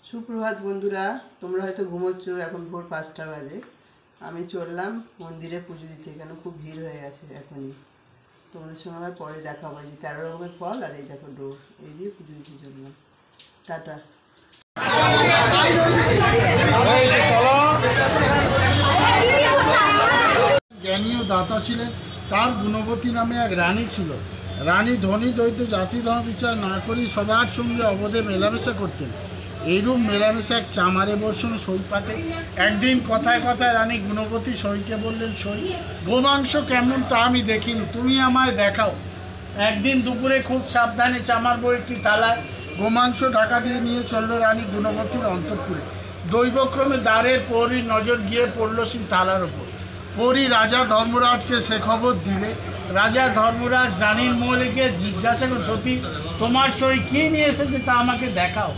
সুপ্রভাত বন্ধুরা, তোমরা হয়তো ঘুমোচ্ছ। এখন ভোর 5টা বাজে। আমি চললাম মন্দিরে পুজো দিতে, কেন খুব ভিড় হয়ে গেছে এখনই। তোমাদের সঙ্গে আমার পরে দেখা হবে। 13 রকমের ফল আর এই দেখো ডোর, এই দিয়ে পুজো দিতে চললাম। টাটা। জ্ঞানী ও দাতা ছিলেন। তার গুণবতী নামে এক রানী ছিল। রানী ধনী দৈত্য জাতি ধর্ম বিচার না করি সবার সঙ্গে অবধে মেলামেশা করতেন। এইরূপ মেলামেশা এক চামারে বসুন সৈপাতে। একদিন কথায় কথায় রানী গুণবতী সইকে বললেন, সই, গোমাংস কেমন তা আমি দেখিনি, তুমি আমায় দেখাও। একদিন দুপুরে খুব সাবধানে চামার বইটি তালায় গোমাংস ঢাকা দিয়ে নিয়ে চলল রানী গুণবতীর অন্তঃপুরে। দৈবক্রমে দ্বারের প্রহরীর নজর গিয়ে পড়ল সেই তালার ওপর। পরী রাজা ধর্মরাজকে সে খবর দিলে। রাজা ধর্মরাজ রানীর মহলে জিজ্ঞাসা করল, সতী, তোমার সই কী নিয়ে এসেছে তা আমাকে দেখাও।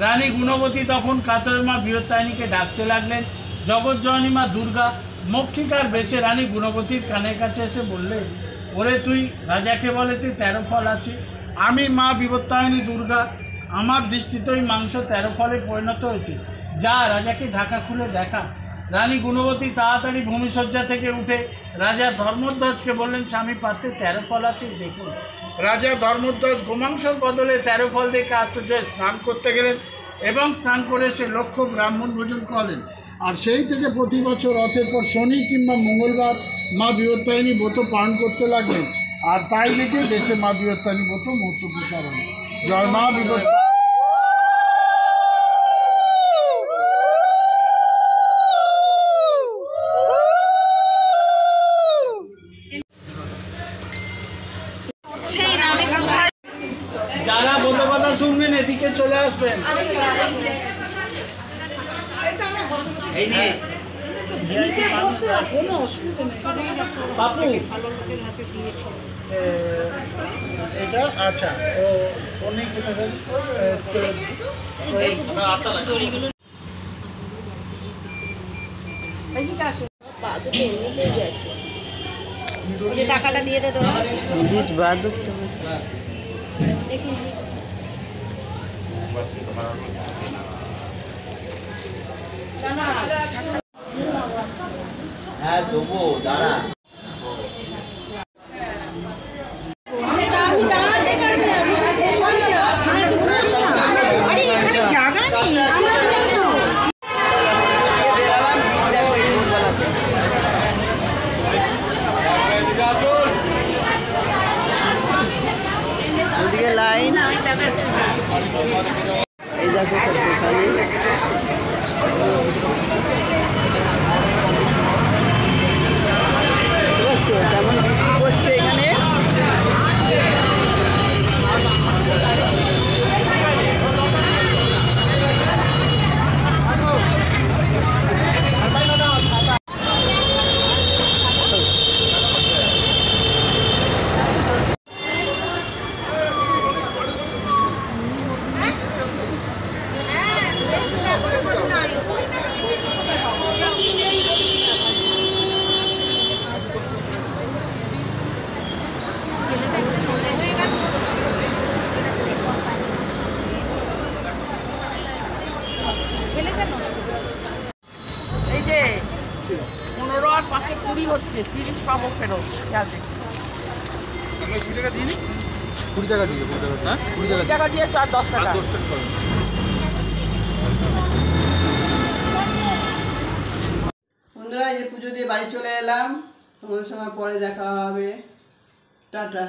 রানী গুণবতী তখন কাতরের মা বৃহত্তারিণীকে ডাকতে লাগলেন। জগৎজননী মা দুর্গা মক্ষিকার বেশে রানী গুণবতীর কানের কাছে এসে বললেন, ওরে তুই রাজাকে বলে তুই 13 ফল আছে। আমি মা বিবত্তারিণী দুর্গা, আমার দৃষ্টিতে ওই মাংস 13 ফলে পরিণত হয়েছে। যা রাজাকে ঢাকা খুলে দেখা। রানী গুণবতী তাড়াতাড়ি ভূমিশয্যা থেকে উঠে রাজা ধর্মধ্বজকে বললেন, স্বামী পাত্রে 13 ফল আছে, দেখুন। রাজা ধর্মধ্বজ গোমাংসর বদলে 13 ফল দেখে আশ্চর্য স্নান করতে গেলেন এবং স্নান করে সে লক্ষ্য ব্রাহ্মণ ভোজন করলেন। আর সেই থেকে প্রতি বছর রথের পর শনি কিংবা মঙ্গলবার মা বৃহত্তারিণী ব্রত পালন করতে লাগলেন। আর তাই দেখে দেশে মা বৃহত্তারিণী ব্রত মহত্ব প্রচার হল। জয় মা বিবত্তা। যারা বলতে কথা শুনবেন এদিকে চলে আসবেন। বাপু এটা আচ্ছা, ও অনেক টাকাটা দিয়ে দে তোমার হ্যাঁ দেবো, দাঁড়া। লাইন এই দেখো সব দোকানে তেমন বৃষ্টি পড়ছে এখানে। এই যে 15 আর 5 20 হচ্ছে, 30 পাবো ফেরত। আছে 20 টাকা দিই, 20 টাকা দিয়ে 20 টাকা দিয়ে 10 টাকা। বন্ধুরা, এই পুজো দিয়ে বাড়ি চলে এলাম। তোমাদের সঙ্গে পরে দেখা হবে। টাটা।